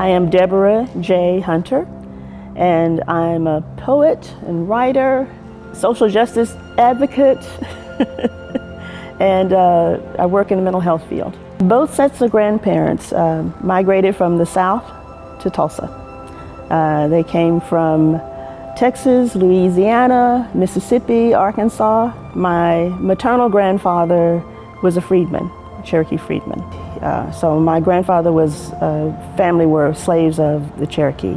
I am Deborah J. Hunter, and I'm a poet and writer, social justice advocate, and I work in the mental health field. Both sets of grandparents migrated from the South to Tulsa. They came from Texas, Louisiana, Mississippi, Arkansas. My maternal grandfather was a freedman, a Cherokee freedman. So my grandfather was, family were slaves of the Cherokee.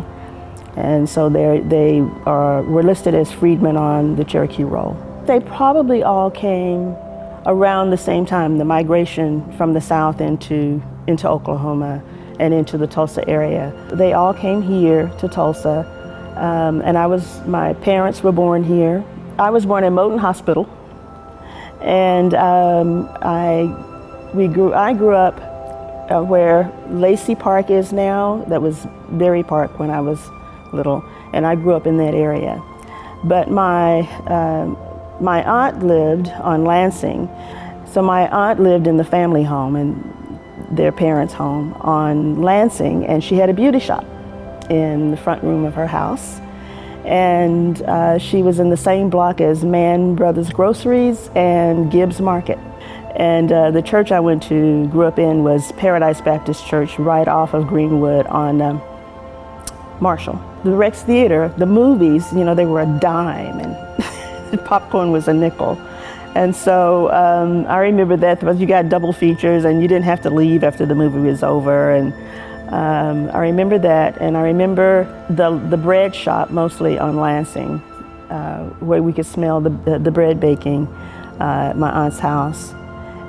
And so they were listed as freedmen on the Cherokee roll. They probably all came around the same time, the migration from the South into Oklahoma and into the Tulsa area. They all came here to Tulsa, and my parents were born here. I was born in Moton Hospital, and I grew up where Lacey Park is now. That was Berry Park when I was little, and I grew up in that area. But my aunt lived on Lansing, so my aunt lived in the family home and their parents' home on Lansing, and she had a beauty shop in the front room of her house. And she was in the same block as Mann Brothers Groceries and Gibbs Market. And the church I grew up in was Paradise Baptist Church, right off of Greenwood on Marshall. The Rex Theater, the movies, they were a dime, and popcorn was a nickel. And so I remember that, because you got double features and you didn't have to leave after the movie was over. And I remember that, and I remember the bread shop, mostly on Lansing, where we could smell the bread baking at my aunt's house.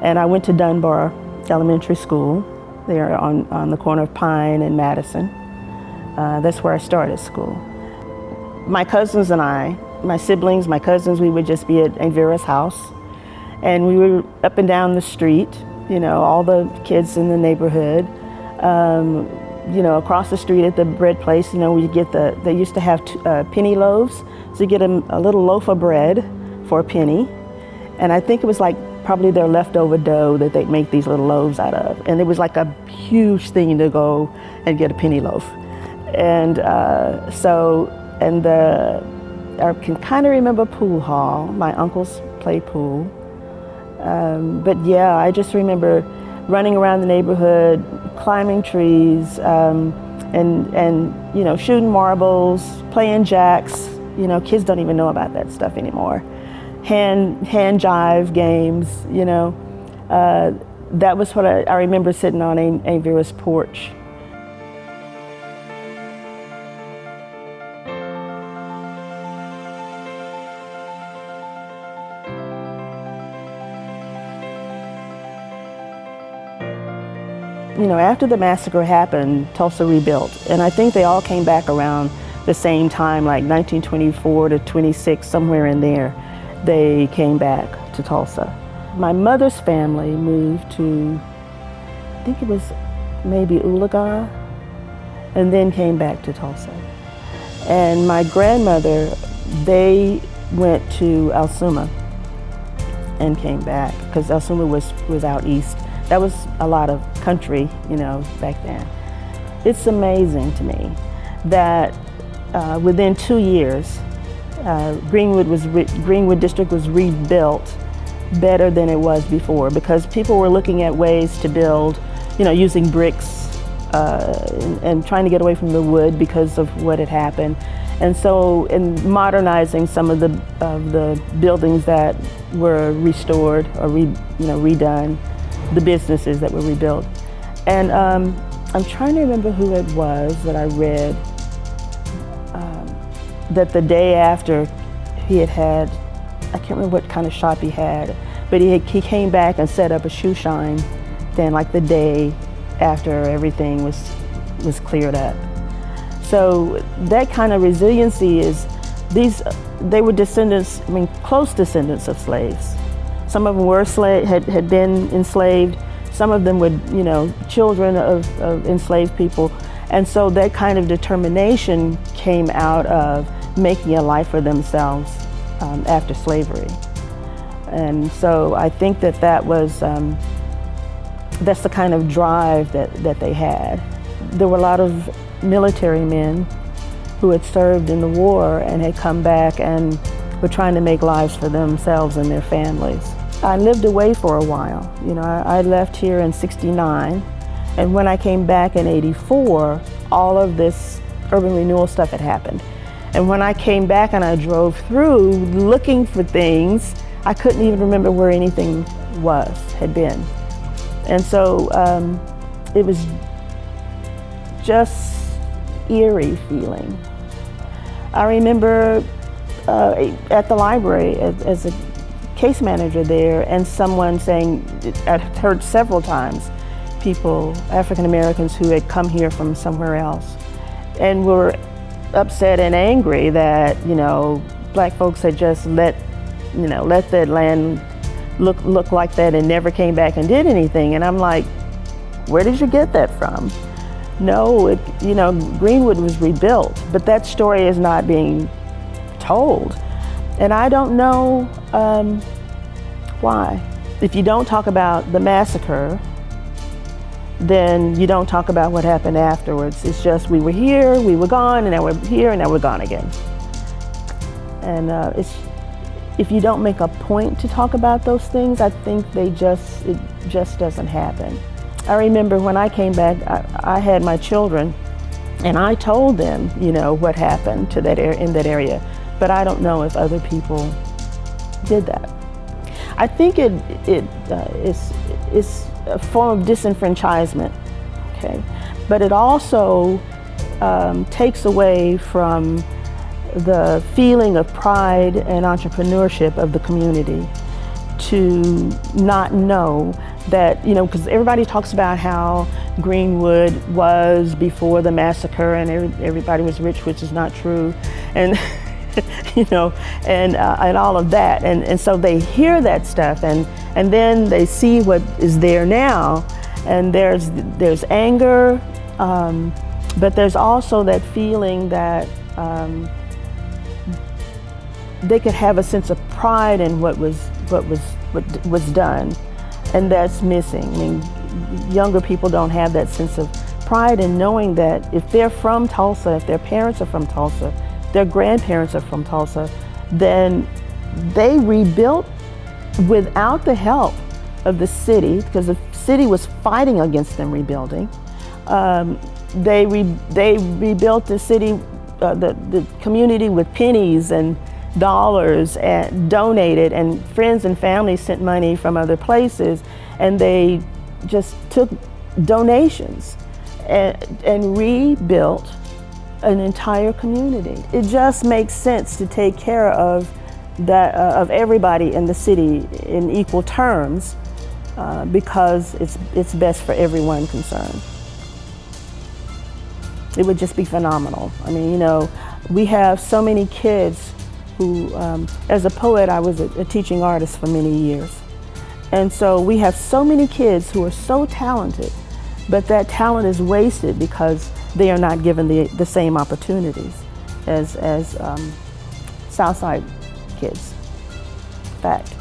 And I went to Dunbar Elementary School, there on the corner of Pine and Madison. That's where I started school. My cousins and I, my siblings, my cousins, we would just be at Aunt Vera's house. And we were up and down the street, all the kids in the neighborhood. Across the street at the bread place, we get they used to have penny loaves. So you get a little loaf of bread for a penny. And I think it was like probably their leftover dough that they'd make these little loaves out of. And it was like a huge thing to go and get a penny loaf. And I can kind of remember pool hall. My uncles played pool. But yeah, I just remember running around the neighborhood, climbing trees, and shooting marbles, playing jacks. Kids don't even know about that stuff anymore. Hand jive games, that was what I remember, sitting on Aunt Vera's porch. After the massacre happened, Tulsa rebuilt, and I think they all came back around the same time, like 1924 to 26, somewhere in there. They came back to Tulsa. My mother's family moved to, I think it was maybe Ulaga, and then came back to Tulsa. And my grandmother, they went to Alsuma and came back, because Alsuma was out east. That was a lot of country, back then. It's amazing to me that within 2 years, Greenwood District was rebuilt better than it was before, because people were looking at ways to build, using bricks and trying to get away from the wood because of what had happened. And so, in modernizing some of the buildings that were restored or redone, the businesses that were rebuilt. And I'm trying to remember who it was that I read that the day after he had, I can't remember what kind of shop he had, but he came back and set up a shoe shine then, like the day after everything was cleared up. So that kind of resiliency is, they were descendants, close descendants of slaves. Some of them were had been enslaved. Some of them were, children of enslaved people. And so that kind of determination came out of making a life for themselves after slavery. And so I think that was, that's the kind of drive that they had. there were a lot of military men who had served in the war and had come back and were trying to make lives for themselves and their families. I lived away for a while. You know, I left here in '69, and when I came back in '84, all of this urban renewal stuff had happened. And when I came back and I drove through looking for things, I couldn't even remember where anything had been. And so it was just eerie feeling. I remember at the library as a case manager there, and someone saying, I'd heard several times, people, African Americans who had come here from somewhere else and were upset and angry that, you know, black folks had just let that land look like that and never came back and did anything. And I'm like, where did you get that from? No, Greenwood was rebuilt, but that story is not being told. And I don't know why. If you don't talk about the massacre, then you don't talk about what happened afterwards. It's just, we were here, we were gone, and now we're here, and now we're gone again. And if you don't make a point to talk about those things, I think it just doesn't happen. I remember when I came back, I had my children, and I told them, you know, what happened to in that area, but I don't know if other people did that. I think it's a form of disenfranchisement, okay? But it also takes away from the feeling of pride and entrepreneurship of the community to not know that, you know, because everybody talks about how Greenwood was before the massacre and everybody was rich, which is not true, and you know, and all of that, and so they hear that stuff, and then they see what is there now, and there's anger, but there's also that feeling that they could have a sense of pride in what was done, and that's missing. I mean, younger people don't have that sense of pride in knowing that if they're from Tulsa, if their parents are from Tulsa, their grandparents are from Tulsa, then they rebuilt without the help of the city, because the city was fighting against them rebuilding. They rebuilt the city, the community with pennies and dollars, and donated, and friends and family sent money from other places, and they just took donations and rebuilt an entire community. It just makes sense to take care of that, of everybody in the city in equal terms, because it's best for everyone concerned. It would just be phenomenal. I mean, you know, we have so many kids who, as a poet, I was a teaching artist for many years. And so we have so many kids who are so talented, but that talent is wasted because they are not given the same opportunities as Southside kids. Fact.